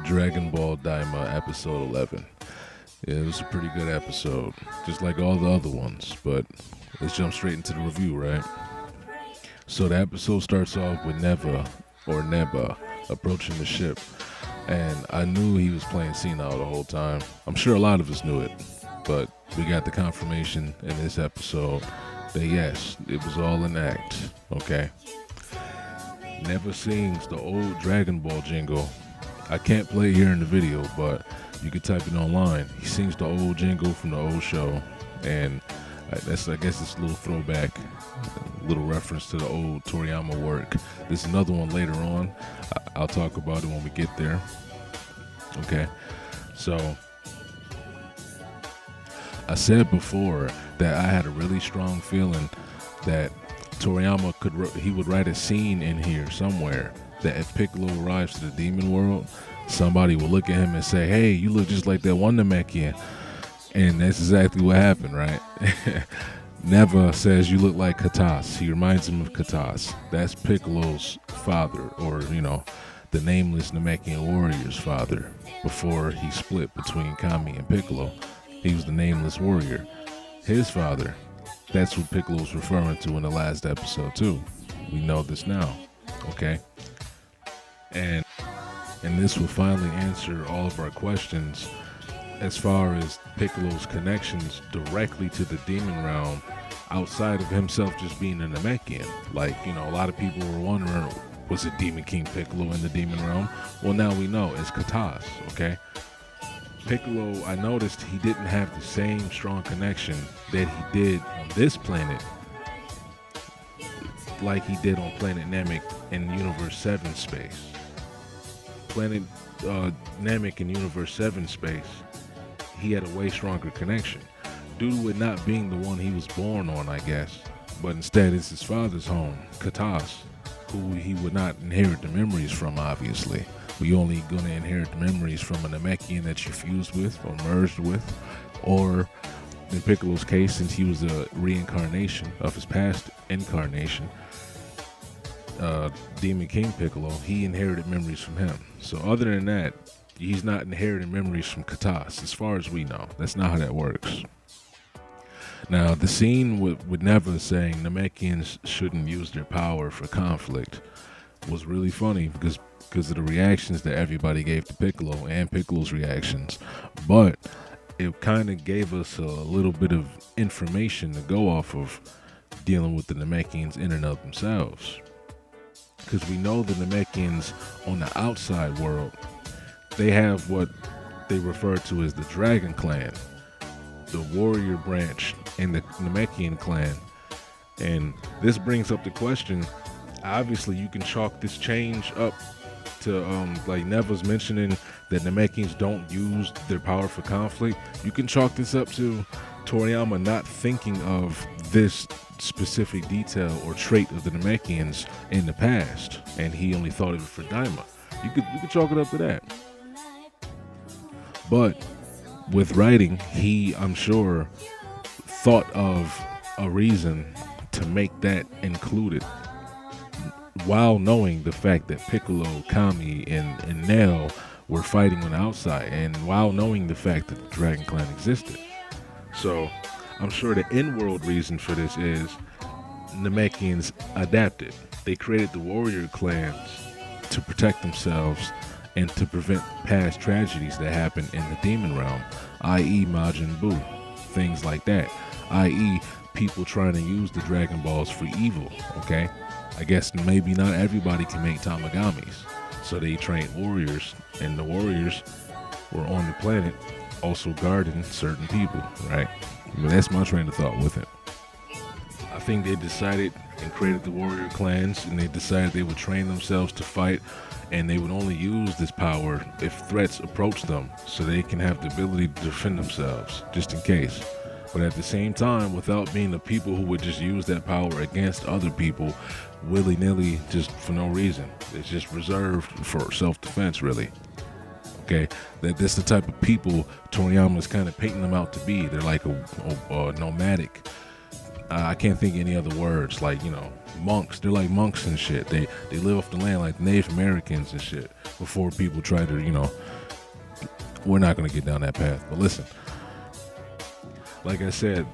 Dragon Ball Daima episode 11. Yeah, it was a pretty good episode, just like all the other ones. But let's jump straight into the review, right? So the episode starts off with Neba approaching the ship, and I knew he was playing senile the whole time. I'm sure a lot of us knew it, but we got the confirmation in this episode that yes, it was all an act. Okay. Neba sings the old Dragon Ball jingle. I can't play it here in the video, but you can type it online. He sings the old jingle from the old show, and I guess it's a little throwback, a little reference to the old Toriyama work. There's another one later on. I'll talk about it when we get there. Okay, so I said before that I had a really strong feeling that Toriyama would write a scene in here somewhere that if Piccolo arrives to the demon world, somebody will look at him and say, "Hey, you look just like that one Namekian." And that's exactly what happened, right? Neva says you look like Katas. He reminds him of Katas. That's Piccolo's father, or, the nameless Namekian warrior's father. Before he split between Kami and Piccolo, he was the nameless warrior. His father, that's what Piccolo's referring to in the last episode, too. We know this now, okay? And this will finally answer all of our questions as far as Piccolo's connections directly to the demon realm outside of himself just being a Namekian. Like, a lot of people were wondering, was it Demon King Piccolo in the demon realm? Well, now we know it's Katas, okay? Piccolo, I noticed he didn't have the same strong connection that he did on this planet like he did on planet Namek in Universe 7 space. Planet Namek in Universe 7 space, he had a way stronger connection due to it not being the one he was born on, I guess. But instead, it's his father's home, Katas, who he would not inherit the memories from, obviously. But you're only going to inherit the memories from a Namekian that you fused with or merged with. Or, in Piccolo's case, since he was a reincarnation of his past incarnation, Demon King Piccolo, he inherited memories from him. So other than that, he's not inheriting memories from Katas, as far as we know. That's not how that works. Now, the scene with Neva saying Namekians shouldn't use their power for conflict was really funny because of the reactions that everybody gave to Piccolo and Piccolo's reactions. But it kind of gave us a little bit of information to go off of dealing with the Namekians in and of themselves. Because we know the Namekians on the outside world, they have what they refer to as the Dragon Clan, the warrior branch in the Namekian clan. And this brings up the question, obviously you can chalk this change up to like Neva's mentioning that Namekians don't use their power for conflict. You can chalk this up to Toriyama not thinking of this specific detail or trait of the Namekians in the past, and he only thought of it for Daima. You could chalk it up to that. But with writing, he, I'm sure, thought of a reason to make that included, while knowing the fact that Piccolo, Kami, and Nell were fighting on the outside, and while knowing the fact that the Dragon Clan existed. So I'm sure the in-world reason for this is Namekians adapted. They created the warrior clans to protect themselves and to prevent past tragedies that happen in the demon realm, i.e. Majin Duu, things like that, i.e. people trying to use the Dragon Balls for evil, okay? I guess maybe not everybody can make Tamagamis, so they trained warriors, and the warriors were on the planet also guarding certain people, right? But that's my train of thought with it. I think they decided and created the warrior clans, and they decided they would train themselves to fight, and they would only use this power if threats approach them, so they can have the ability to defend themselves, just in case. But at the same time, without being the people who would just use that power against other people willy-nilly, just for no reason. It's just reserved for self-defense, really. Okay, that's the type of people Toriyama is kind of painting them out to be. They're like a nomadic. I can't think of any other words, like, monks. They're like monks and shit. They live off the land like the Native Americans and shit. before people try to, we're not going to get down that path. But listen, like I said,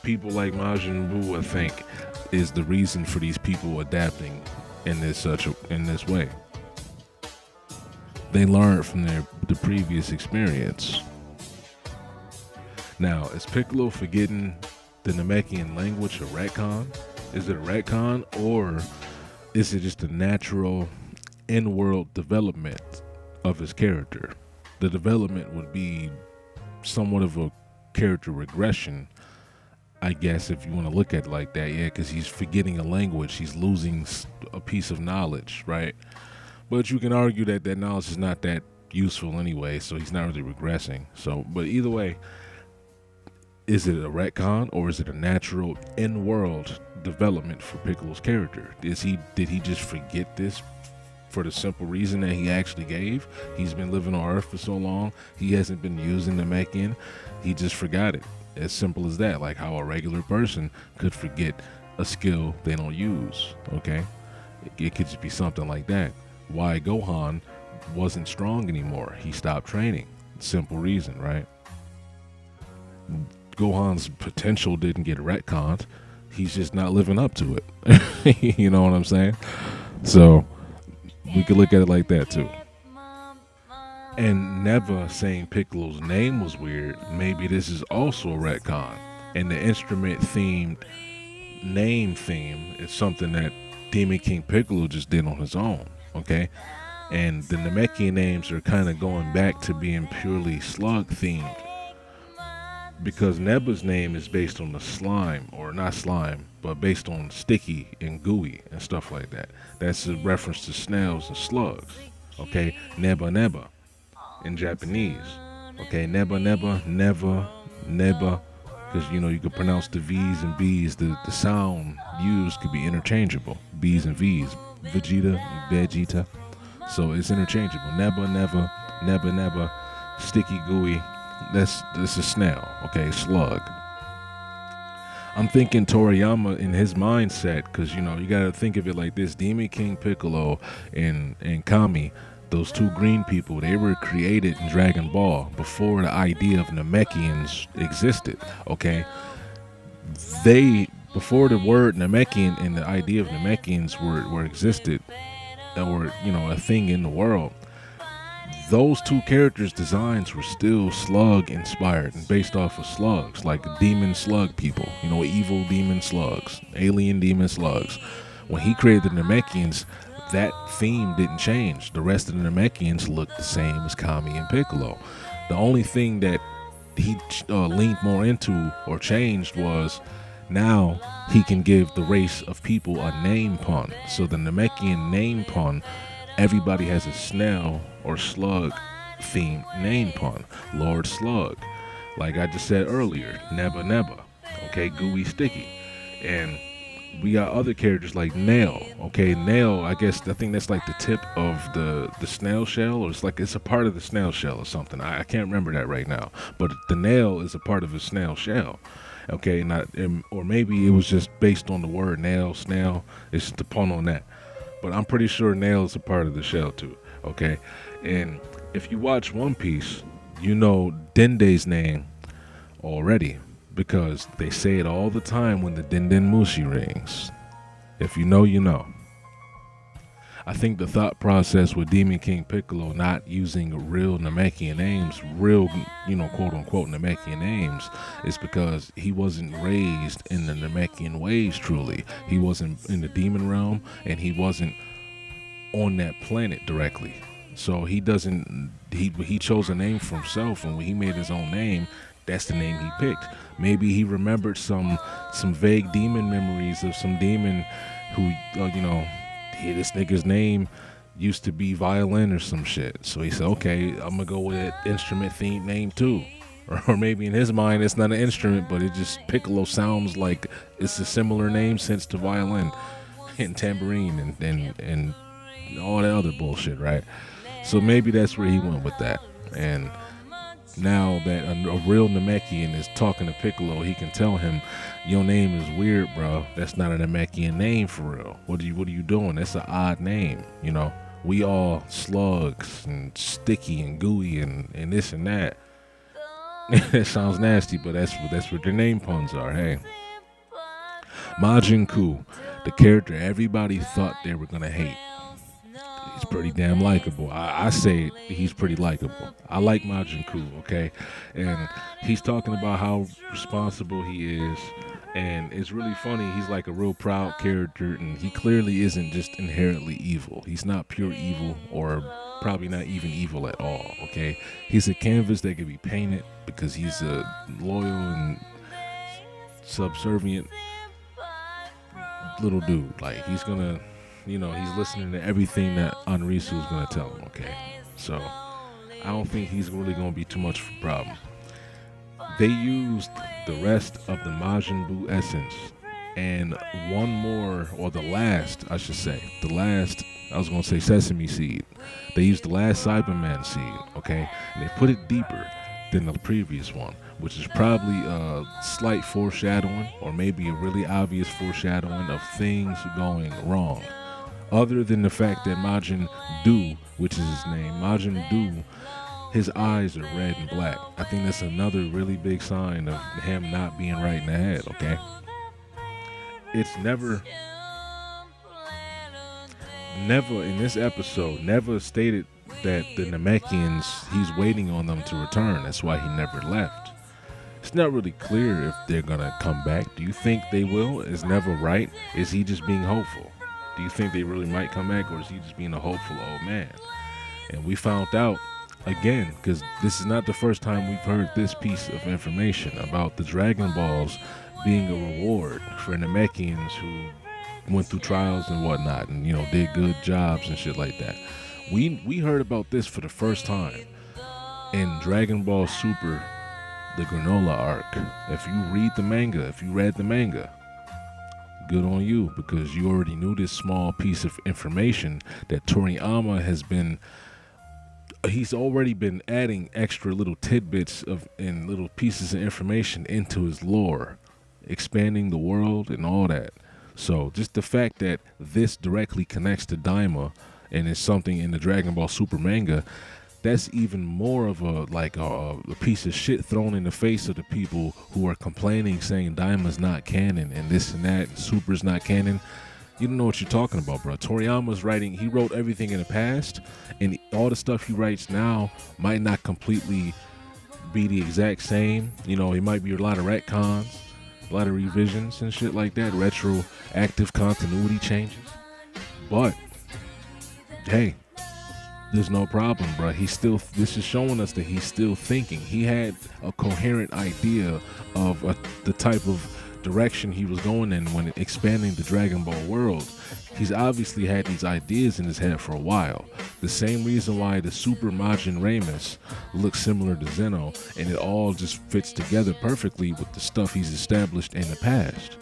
people like Majin Buu, I think, is the reason for these people adapting in this way. They learned from the previous experience. Now, is Piccolo forgetting the Namekian language a retcon? Is it a retcon, or is it just a natural in-world development of his character? The development would be somewhat of a character regression, I guess, if you want to look at it like that. Yeah, because he's forgetting a language, he's losing a piece of knowledge, right? But you can argue that that knowledge is not that useful anyway, so he's not really regressing. So, but either way, is it a retcon, or is it a natural in-world development for Piccolo's character? Did he just forget this for the simple reason that he actually gave? He's been living on Earth for so long, he hasn't been using the Namekian, he just forgot it. As simple as that, like how a regular person could forget a skill they don't use, okay? It could just be something like that. Why Gohan wasn't strong anymore, he stopped training. Simple reason, right? Gohan's potential didn't get retconned, he's just not living up to it. You know what I'm saying? So we could look at it like that too. And Neva saying Piccolo's name was weird, maybe this is also a retcon, and the instrument themed name theme is something that Demon King Piccolo just did on his own, okay? And the Namekian names are kind of going back to being purely slug themed, because Neba's name is based on the slime, or not slime, but based on sticky and gooey and stuff like that. That's a reference to snails and slugs, okay? Neba Neba in Japanese, okay? Neba Neba, never, Neba, because you could pronounce the V's and B's. The sound used could be interchangeable. B's and V's, Vegeta. So it's interchangeable. Neba Neba, Neba Neba, sticky gooey. This is snail, okay, slug. I'm thinking Toriyama in his mindset, because you gotta think of it like this: Demon King Piccolo and Kami, those two green people, they were created in Dragon Ball before the idea of Namekians existed, okay? Before the word Namekian and the idea of Namekians were existed, that were a thing in the world, those two characters' designs were still slug inspired and based off of slugs, like demon slug people, evil demon slugs, alien demon slugs. When he created the Namekians, that theme didn't change. The rest of the Namekians looked the same as Kami and Piccolo. The only thing that he leaned more into or changed was now he can give the race of people a name pun. So the Namekian name pun, everybody has a snail or slug themed name pun. Lord Slug, like I just said earlier, Neba Neba, okay, gooey sticky. And we got other characters like Nail, okay? Nail, I think that's like the tip of the snail shell, or it's a part of the snail shell or something. I can't remember that right now, but the nail is a part of a snail shell, okay? Or maybe it was just based on the word nail, snail. It's just a pun on that, but I'm pretty sure nail is a part of the shell too, okay? And if you watch One Piece, you know Dende's name already, because they say it all the time when the Denden Mushi rings. If you know, you know. I think the thought process with Demon King Piccolo not using real Namekian names, real, quote unquote Namekian names, is because he wasn't raised in the Namekian ways truly. He wasn't in the demon realm, and he wasn't on that planet directly. So he chose a name for himself, and when he made his own name, that's the name he picked. Maybe he remembered some vague demon memories of some demon who, this nigga's name used to be violin or some shit. So he said, okay, I'm gonna go with that instrument themed name too. Or maybe in his mind it's not an instrument, but it just Piccolo sounds like it's a similar name since to violin and tambourine and all that other bullshit, right? So maybe that's where he went with that. And now that a real Namekian is talking to Piccolo, he can tell him, your name is weird, bro. That's not a Namekian name for real. What are you doing? That's an odd name, we all slugs and sticky and gooey and this and that. It sounds nasty, but that's what their name puns are. Hey, Majin Duu, the character everybody thought they were gonna hate. He's pretty damn likable. I say he's pretty likable. I like Majin Duu, okay? And he's talking about how responsible he is. And it's really funny. He's like a real proud character, and he clearly isn't just inherently evil. He's not pure evil, or probably not even evil at all, okay? He's a canvas that can be painted because he's a loyal and subservient little dude. Like, he's gonna, he's listening to everything that Anrisu is gonna tell him, okay? So I don't think he's really gonna be too much of a problem. They used the rest of the Majin Buu essence and one more, or the last, I should say, I was gonna say sesame seed. They used the last Cyberman seed, okay? And they put it deeper than the previous one, which is probably a slight foreshadowing, or maybe a really obvious foreshadowing of things going wrong. Other than the fact that Majin Duu, which is his name, Majin Duu, his eyes are red and black. I think that's another really big sign of him not being right in the head, okay? It's never in this episode, never stated that the Namekians, he's waiting on them to return. That's why he never left. It's not really clear if they're gonna come back. Do you think they will? It's never right. Is he just being hopeful? Do you think they really might come back, or is he just being a hopeful old man? And we found out again, because this is not the first time we've heard this piece of information about the Dragon Balls being a reward for Namekians who went through trials and whatnot, and did good jobs and shit like that. We heard about this for the first time in Dragon Ball Super, the Granola arc. If you read the manga, good on you, because you already knew this small piece of information that Toriyama he's already been adding extra little tidbits and little pieces of information into his lore, expanding the world and all that. So just the fact that this directly connects to Daima and is something in the Dragon Ball Super manga, that's even more of a piece of shit thrown in the face of the people who are complaining, saying Daima's not canon and this and that and Super's not canon. You don't know what you're talking about, bro. Toriyama's writing, he wrote everything in the past, and all the stuff he writes now might not completely be the exact same. It might be a lot of retcons, a lot of revisions and shit like that, retroactive continuity changes. But hey, there's no problem, bro. This is showing us that he's still thinking. He had a coherent idea of the type of direction he was going in when expanding the Dragon Ball world. He's obviously had these ideas in his head for a while. The same reason why the Super Majin Ramus looks similar to Zeno, and it all just fits together perfectly with the stuff he's established in the past.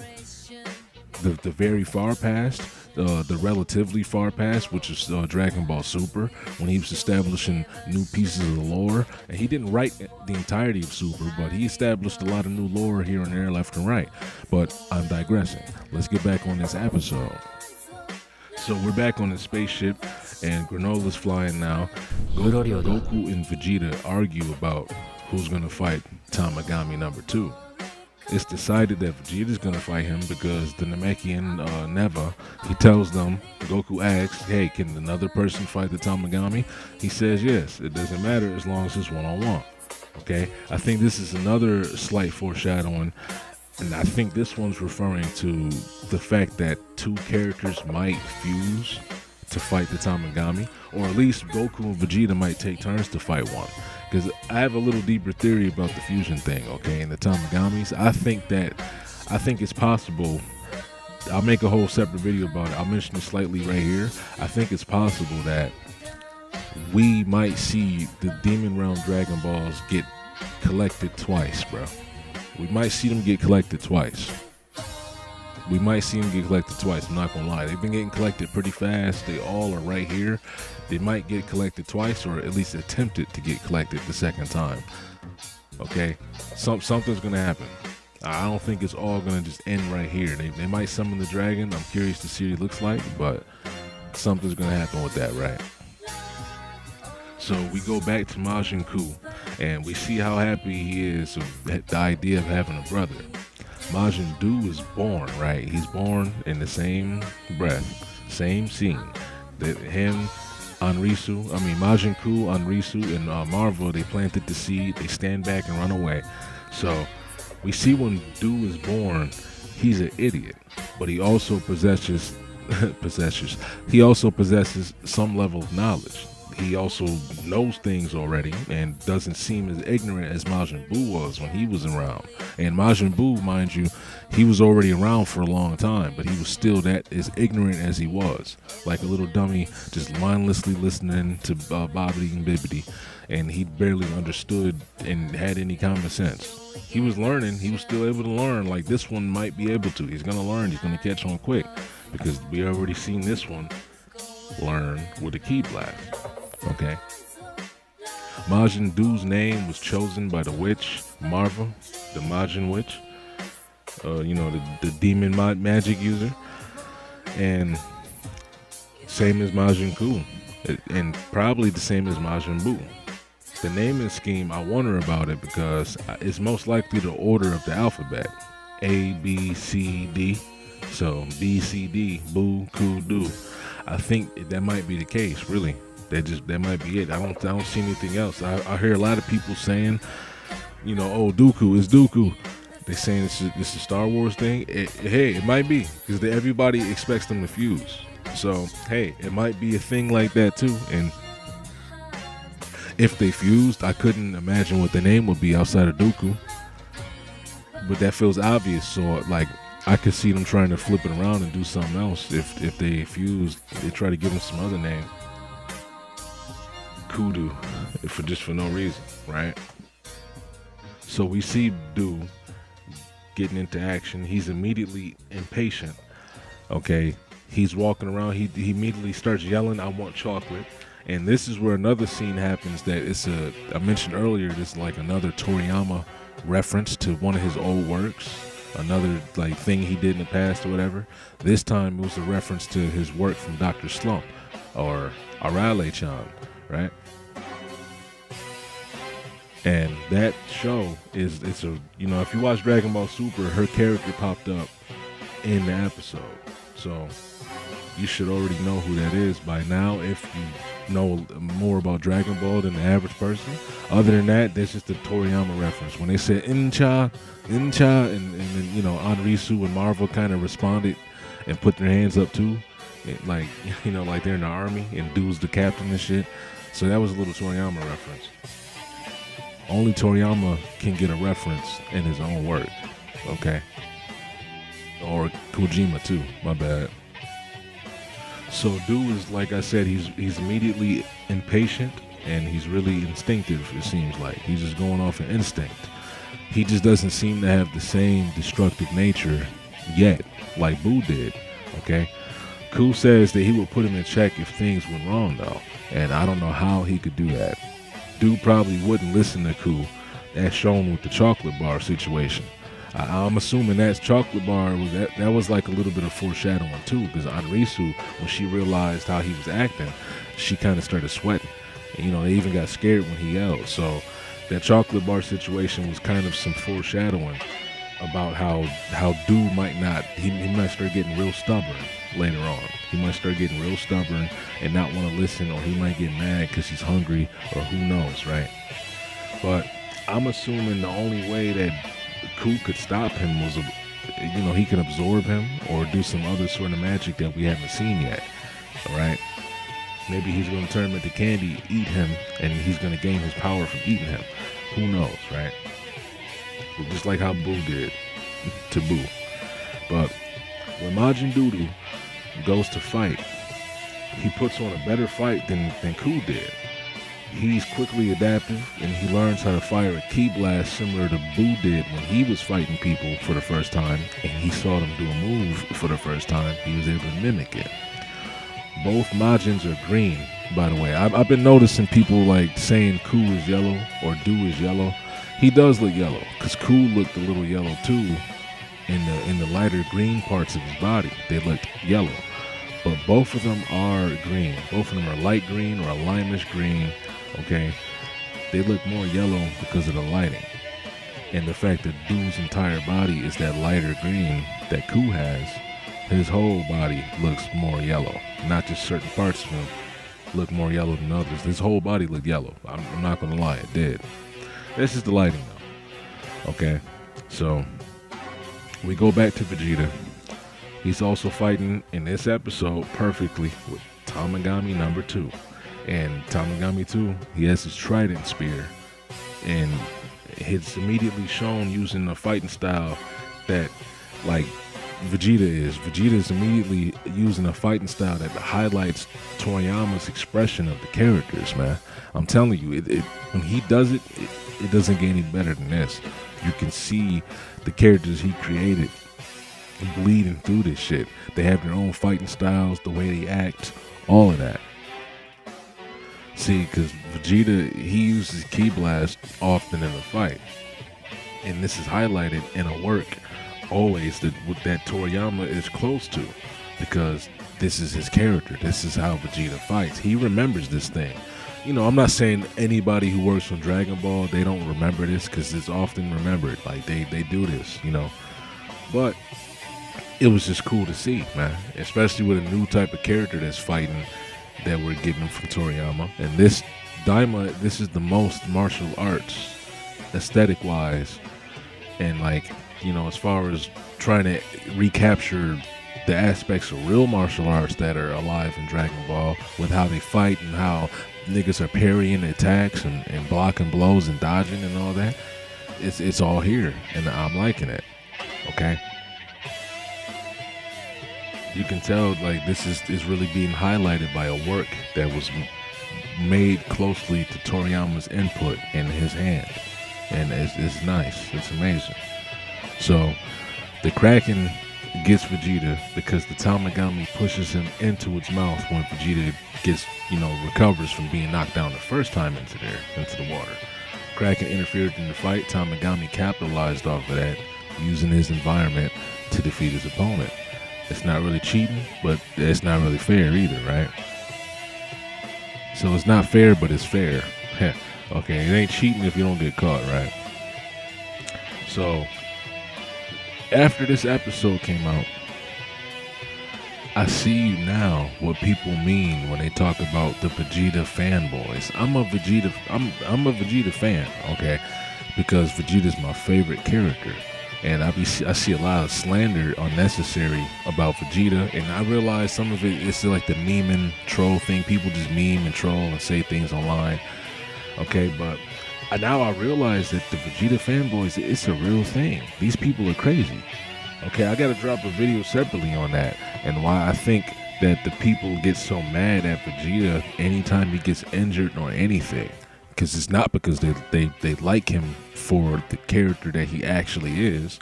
The very far past, the relatively far past, which is Dragon Ball Super, when he was establishing new pieces of the lore. And he didn't write the entirety of Super, but he established a lot of new lore here and there, left and right. But I'm digressing. Let's get back on this episode. So we're back on the spaceship, and Granola's flying now. Goku and Vegeta argue about who's going to fight Tamagami number 2. It's decided that Vegeta's gonna fight him because the Namekian Neva, he tells them, Goku asks, hey, can another person fight the Tamagami? He says yes, it doesn't matter as long as it's one-on-one. Okay, I think this is another slight foreshadowing, and I think this one's referring to the fact that two characters might fuse to fight the Tamagami, or at least Goku and Vegeta might take turns to fight one. Because I have a little deeper theory about the fusion thing, okay, and the Tamagamis. I think it's possible. I'll make a whole separate video about it. I'll mention it slightly right here. I think it's possible that we might see the Demon Realm Dragon Balls get collected twice, bro. We might see them get collected twice. I'm not gonna lie. They've been getting collected pretty fast. They all are right here. They might get collected twice, or at least attempted to get collected the second time. Okay? Something's gonna happen. I don't think it's all gonna just end right here. They might summon the dragon. I'm curious to see what he looks like, but something's gonna happen with that, right? So we go back to Majin Buu, and we see how happy he is with the idea of having a brother. Majin Duu is born, right? He's born in the same breath, same scene. That him, Majin Buu, Anrisu, and Marvel, they planted the seed. They stand back and run away. So we see when Duu is born, he's an idiot, but he also possesses possesses. He also possesses some level of knowledge. He also knows things already and doesn't seem as ignorant as Majin Buu was when he was around. And Majin Buu, mind you, he was already around for a long time, but he was still that as ignorant as he was, like a little dummy, just mindlessly listening to Bobbity and Bibbity, and he barely understood and had any common sense. He was learning. He was still able to learn. Like this one might be able to. He's gonna learn. He's gonna catch on quick because we already seen this one learn with a ki blast. Okay. Majin Duu's name was chosen by the witch Marva, the Majin witch. The demon magic user, and same as Majin Buu, and probably the same as Majin Buu. The naming scheme, I wonder about it because it's most likely the order of the alphabet: A, B, C, D. So B, C, D, Boo, Ku, Do. I think that might be the case, really. That might be it. I don't see anything else. I hear a lot of people saying, oh, Dooku is Dooku. They saying this is a Star Wars thing. Hey, it might be because everybody expects them to fuse. So hey, it might be a thing like that too. And if they fused, I couldn't imagine what the name would be outside of Dooku. But that feels obvious. So like, I could see them trying to flip it around and do something else. If they fused, they try to give them some other name. Kudu, for no reason, right? So we see Duu getting into action. He's immediately impatient. Okay, he's walking around. He immediately starts yelling, "I want chocolate!" And this is where another scene happens. That I mentioned earlier. This is like another Toriyama reference to one of his old works. Another like thing he did in the past or whatever. This time it was a reference to his work from Dr. Slump or Arale-chan, right? And that show if you watch Dragon Ball Super, her character popped up in the episode. So you should already know who that is by now if you know more about Dragon Ball than the average person. Other than that, that's just a Toriyama reference. When they said Incha, and then Anrisu and Marvel kind of responded and put their hands up too. Like they're in the army and Duu's the captain and shit. So that was a little Toriyama reference. Only Toriyama can get a reference in his own work, okay? Or Kojima too, my bad. So Duu is, like I said, he's immediately impatient and he's really instinctive, it seems like. He's just going off an instinct. He just doesn't seem to have the same destructive nature yet, like Buu did, okay? Ku says that he would put him in check if things went wrong though, and I don't know how he could do that. Duu probably wouldn't listen to Ku, as shown with the chocolate bar situation. I'm assuming that chocolate bar was like a little bit of foreshadowing too, because Anrisu, when she realized how he was acting, she kind of started sweating. And, they even got scared when he yelled. So that chocolate bar situation was kind of some foreshadowing about how Duu might start getting real stubborn later on. He might start getting real stubborn and not want to listen, or he might get mad because he's hungry, or who knows, right? But I'm assuming the only way that Ku could stop him was, he can absorb him or do some other sort of magic that we haven't seen yet, all right? Maybe he's going to turn him into candy, eat him, and he's going to gain his power from eating him. Who knows, right? Just like how Buu did to Buu. But when Majin Duu goes to fight, he puts on a better fight than Ku did. He's quickly adaptive and he learns how to fire a ki blast similar to Buu did when he was fighting people for the first time, and he saw them do a move for the first time. He was able to mimic it. Both Majins are green, by the way. I've been noticing people like saying Ku is yellow or Duu is yellow. He does look yellow because Ku looked a little yellow too in the lighter green parts of his body. They looked yellow. but both of them are green. Both of them are light green or a limeish green. Okay, they look more yellow because of the lighting, and the fact that Dude's entire body is that lighter green that Ku has. His whole body looks more yellow, not just certain parts of him look more yellow than others. His whole body looked yellow. I'm not gonna lie, it did. This is the lighting though. Okay, so we go back to Vegeta. He's also fighting in this episode perfectly with Tamagami number 2. And Tamagami 2, he has his trident spear. And it's immediately shown using a fighting style that, like, Vegeta is immediately using a fighting style that highlights Toriyama's expression of the characters, man. I'm telling you, when he does it, it doesn't get any better than this. You can see the characters he created bleeding through this shit. They have their own fighting styles, the way they act, all of that. See, because Vegeta, he uses Ki Blast often in a fight. And this is highlighted in a work always that Toriyama is close to, because this is his character. This is how Vegeta fights. He remembers this thing. You know, I'm not saying anybody who works on Dragon Ball, they don't remember this, because it's often remembered. Like, they do this, you know. But it was just cool to see, man. Especially with a new type of character that's fighting that we're getting from Toriyama. And this Daima, this is the most martial arts, aesthetic-wise, and, like, you know, as far as trying to recapture the aspects of real martial arts that are alive in Dragon Ball, with how they fight and how niggas are parrying attacks and blocking blows and dodging and all that. It's all here, and I'm liking it. Okay, you can tell, like, this is really being highlighted by a work that was made closely to Toriyama's input in his hand, and it's nice. It's amazing. So the Kraken gets Vegeta because the Tamagami pushes him into its mouth when Vegeta gets, you know, recovers from being knocked down the first time into the water. Kraken interfered in the fight. Tamagami capitalized off of that, using his environment to defeat his opponent. It's not really cheating, but it's not really fair either, right? So it's not fair, but it's fair. Okay, it ain't cheating if you don't get caught, right? So after this episode came out, I see now what people mean when they talk about the Vegeta fanboys. I'm a Vegeta fan, okay? Because Vegeta's my favorite character. And I see a lot of slander unnecessary about Vegeta, and I realize some of it is like the meme and troll thing. People just meme and troll and say things online. Okay, but now I realize that the Vegeta fanboys, it's a real thing. These people are crazy. Okay, I gotta drop a video separately on that, and why I think that the people get so mad at Vegeta anytime he gets injured or anything. Because it's not because they like him for the character that he actually is.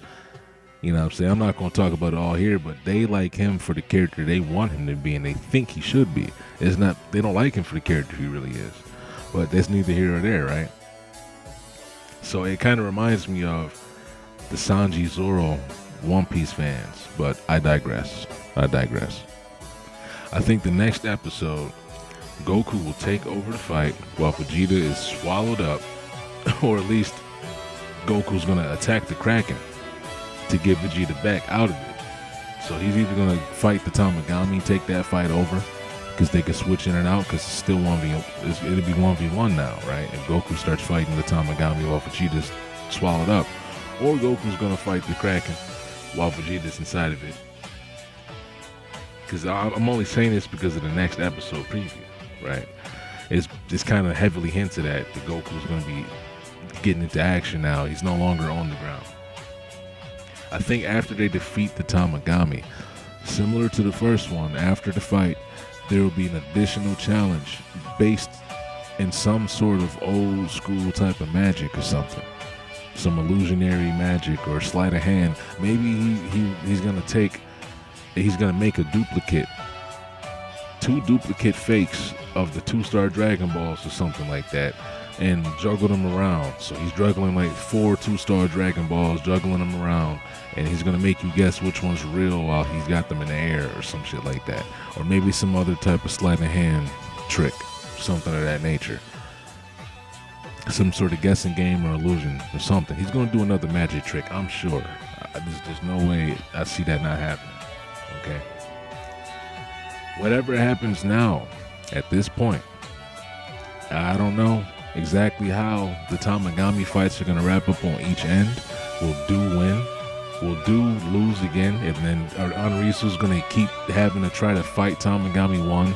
You know what I'm saying? I'm not going to talk about it all here, but they like him for the character they want him to be and they think he should be. It's not, they don't like him for the character he really is. But that's neither here or there, right? So it kind of reminds me of the Sanji Zoro One Piece fans, but I digress. I think the next episode, Goku will take over the fight while Vegeta is swallowed up, or at least Goku's going to attack the Kraken to get Vegeta back out of it. So he's either going to fight the Tamagami, take that fight over, because they can switch in and out, because it's still it'll be 1v1 now, right? If Goku starts fighting the Tamagami while Vegeta's swallowed up, or Goku's going to fight the Kraken while Vegeta's inside of it. Because I'm only saying this because of the next episode preview. Right, it's kind of heavily hinted at that Goku's going to be getting into action now. He's no longer on the ground. I think after they defeat the Tamagami, similar to the first one, after the fight, there will be an additional challenge based in some sort of old school type of magic or something, some illusionary magic or sleight of hand. Maybe he's going to make a duplicate. 2 duplicate fakes of the 2-star Dragon Balls or something like that and juggle them around. So he's juggling like 4 2-star Dragon Balls, juggling them around, and he's gonna make you guess which one's real while he's got them in the air or some shit like that, or maybe some other type of sleight of hand trick, something of that nature, some sort of guessing game or illusion or something. He's gonna do another magic trick, I'm sure. There's no way I see that not happening. Okay. Whatever happens now, at this point, I don't know exactly how the Tamagami fights are going to wrap up on each end. Will Doo win? Will Doo lose again? And then Anrisu's going to keep having to try to fight Tamagami 1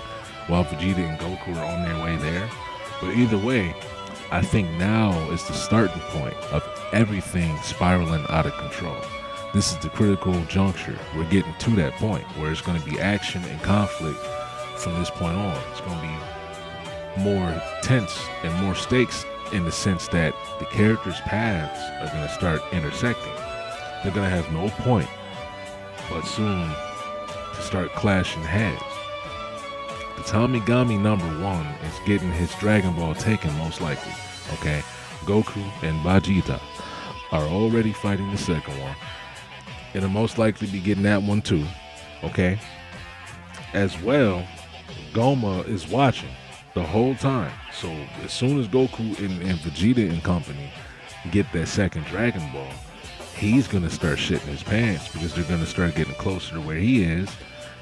while Vegeta and Goku are on their way there. But either way, I think now is the starting point of everything spiraling out of control. This is the critical juncture. We're getting to that point where it's going to be action and conflict from this point on. It's going to be more tense and more stakes in the sense that the characters' paths are going to start intersecting. They're going to have no point but soon to start clashing heads. The Tamagami number 1 is getting his Dragon Ball taken most likely. Okay, Goku and Vegeta are already fighting the second one. It'll most likely be getting that one too, okay? As well, Goma is watching the whole time. So as soon as Goku and Vegeta and company get that second Dragon Ball, he's going to start shitting his pants because they're going to start getting closer to where he is,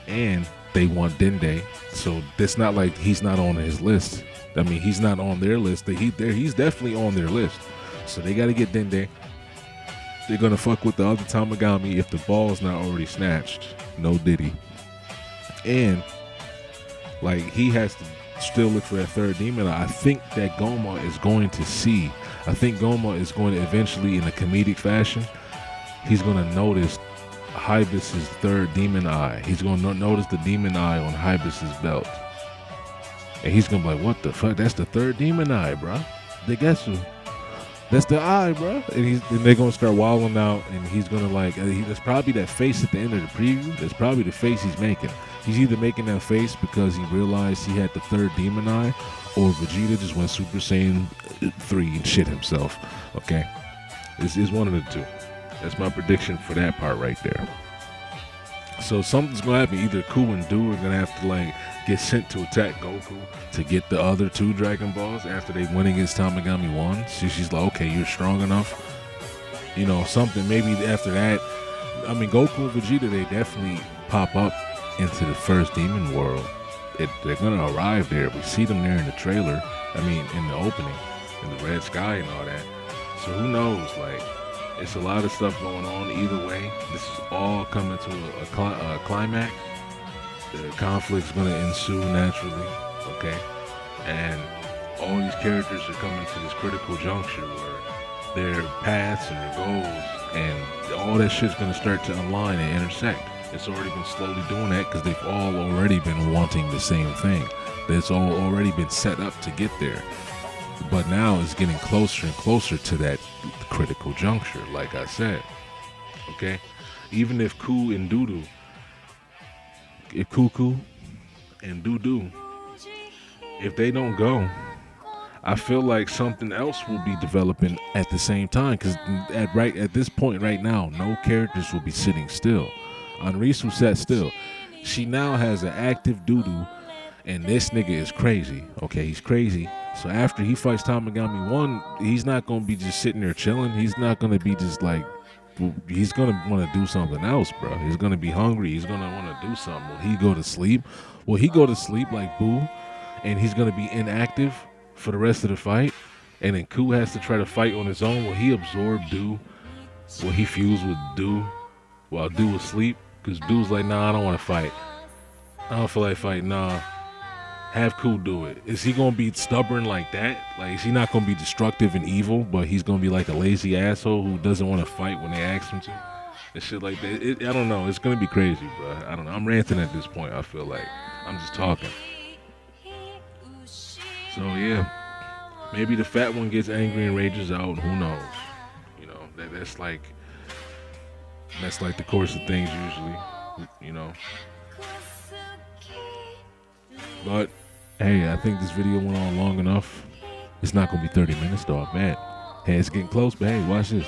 and they want Dende. So it's not like he's not on his list. I mean, he's not on their list. He's definitely on their list. So they got to get Dende. They're going to fuck with the other Tamagami if the ball's not already snatched. No Diddy. And, like, he has to still look for that third demon. I think that Goma is going to see. I think Goma is going to eventually, in a comedic fashion, he's going to notice Hybis's third demon eye. He's going to notice the demon eye on Hybis's belt. And he's going to be like, what the fuck? That's the third demon eye, bro. They guess who? That's the eye, bro. And they're gonna start wilding out, and he's gonna like. That's probably that face at the end of the preview. That's probably the face he's making. He's either making that face because he realized he had the third demon eye, or Vegeta just went Super Saiyan 3 and shit himself. Okay, it's one of the two. That's my prediction for that part right there. So something's gonna happen. Either Ku and Doo are gonna have to like get sent to attack Goku to get the other 2 Dragon Balls after they win against Tamagami 1. She's like, okay, you're strong enough. You know, something maybe after that. I mean, Goku and Vegeta, they definitely pop up into the first demon world. They're gonna arrive there. We see them there in the trailer. I mean, in the opening, in the red sky and all that. So who knows? Like, it's a lot of stuff going on. Either way, this is all coming to a climax. The conflict's going to ensue naturally, okay? And all these characters are coming to this critical juncture where their paths and their goals and all that shit's going to start to align and intersect. It's already been slowly doing that because they've all already been wanting the same thing. It's all already been set up to get there. But now it's getting closer and closer to that critical juncture, like I said, okay? Even if Ku and Doo-Doo, if Cuckoo and Doo-Doo, if they don't go, I feel like something else will be developing at the same time, because at this point right now, no characters will be sitting still. Anrisu sat still. She now has an active Doo-Doo, and this nigga is crazy. Okay, he's crazy. So after he fights Tamagami 1, he's not going to be just sitting there chilling. He's not going to be just like, he's going to want to do something else, bro. He's going to be hungry. He's going to want to do something. Will he go to sleep? Will he go to sleep like Boo, and he's going to be inactive for the rest of the fight? And then Ku has to try to fight on his own. Will he absorb Doo? Will he fuse with Doo while Doo is asleep? Because Doo's like, nah, I don't want to fight. I don't feel like fighting. Nah. Have Ku do it. Is he gonna be stubborn like that? Like, is he not gonna be destructive and evil, but he's gonna be like a lazy asshole who doesn't want to fight when they ask him to? And shit like that. I don't know. It's gonna be crazy, bro. I don't know. I'm ranting at this point. I feel like I'm just talking. So yeah, maybe the fat one gets angry and rages out. Who knows? You know, that's like the course of things usually. You know. But hey, I think this video went on long enough. It's not gonna be 30 minutes though. I bet. Hey, it's getting close, but hey, watch this.